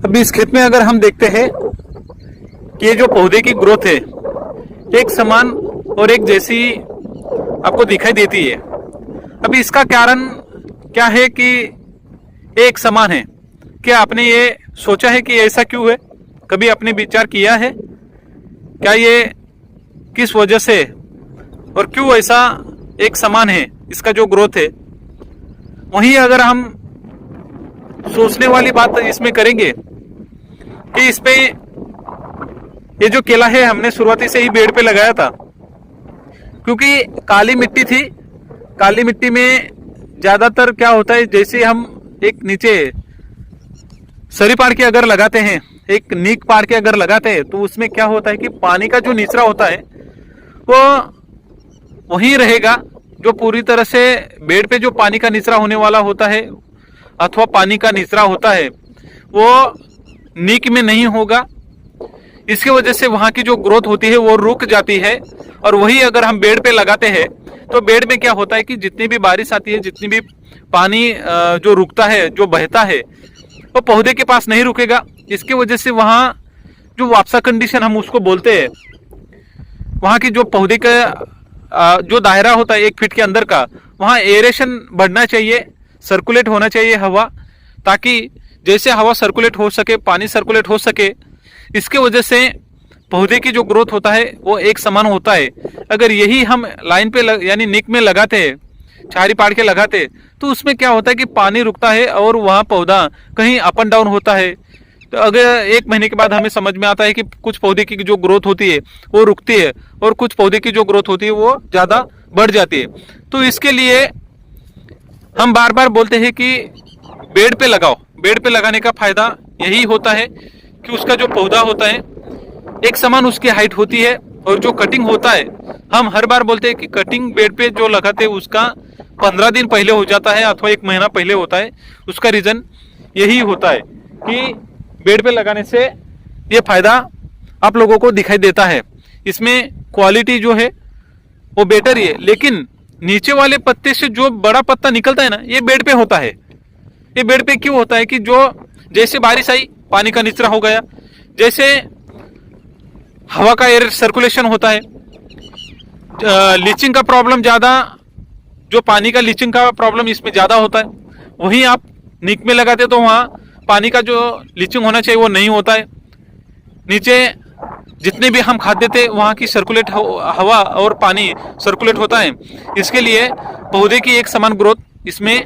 अभी इस खेत में अगर हम देखते हैं कि ये जो पौधे की ग्रोथ है एक समान और एक जैसी आपको दिखाई देती है। अभी इसका कारण क्या है कि एक समान है? क्या आपने ये सोचा है कि ऐसा क्यों है? कभी आपने विचार किया है क्या ये किस वजह से और क्यों ऐसा एक समान है इसका जो ग्रोथ है? वहीं अगर हम सोचने वाली बात इसमें करेंगे कि इस पे ये जो केला है हमने शुरुआती से ही पेड़ पे लगाया था, क्योंकि काली मिट्टी थी। काली मिट्टी में ज्यादातर क्या होता है, जैसे हम एक नीचे सरी पाड़ के अगर लगाते हैं, एक नीक पाड़ के अगर लगाते हैं, तो उसमें क्या होता है कि पानी का जो निचरा होता है वो वहीं रहेगा। जो पूरी तरह से बेड पे जो पानी का निचरा होने वाला होता है अथवा पानी का निचरा होता है वो नीक में नहीं होगा। इसकी वजह से वहां की जो ग्रोथ होती है वो रुक जाती है। और वही अगर हम बेड पे लगाते हैं तो बेड में क्या होता है कि जितनी भी बारिश आती है, जितनी भी पानी जो रुकता है, जो बहता है, वो पौधे के पास नहीं रुकेगा। इसकी वजह से वहां जो वापसा कंडीशन हम उसको बोलते हैं, वहां की जो पौधे का जो दायरा होता है 1 फीट के अंदर का, वहां एरेशन बढ़ना चाहिए, सर्कुलेट होना चाहिए हवा, ताकि जैसे हवा सर्कुलेट हो सके, पानी सर्कुलेट हो सके। इसके वजह से पौधे की जो ग्रोथ होता है वो एक समान होता है। अगर यही हम लाइन पे यानी निक में लगाते हैं, छारी पाड़ के लगाते, तो उसमें क्या होता है कि पानी रुकता है और वहाँ पौधा कहीं अप एंड डाउन होता है। तो अगर 1 महीने के बाद हमें समझ में आता है कि कुछ पौधे की जो ग्रोथ होती है वो रुकती है और कुछ पौधे की जो ग्रोथ होती है वो ज़्यादा बढ़ जाती है। तो इसके लिए हम बार बार बोलते हैं कि बेड पे लगाओ। बेड पे लगाने का फायदा यही होता है कि उसका जो पौधा होता है एक समान उसकी हाइट होती है। और जो कटिंग होता है, हम हर बार बोलते हैं कि कटिंग बेड पे जो लगाते हैं उसका 15 दिन पहले हो जाता है अथवा 1 महीना पहले होता है। उसका रीजन यही होता है कि बेड पे लगाने से ये फायदा आप लोगों को दिखाई देता है। इसमें क्वालिटी जो है वो बेटर ही है, लेकिन नीचे वाले पत्ते से जो बड़ा पत्ता निकलता है ना, ये बेड पे होता है। ये बेड पे क्यों होता है कि जो जैसे बारिश आई पानी का निचरा हो गया, जैसे हवा का एयर सर्कुलेशन होता है, लीचिंग का प्रॉब्लम ज्यादा, जो पानी का लीचिंग का प्रॉब्लम इसमें ज्यादा होता है। वहीं आप निक में लगाते तो वहाँ पानी का जो लीचिंग होना चाहिए वो नहीं होता है। नीचे जितने भी हम खाद देते वहाँ की सर्कुलेट हवा और पानी सर्कुलेट होता है। इसके लिए पौधे की एक समान ग्रोथ इसमें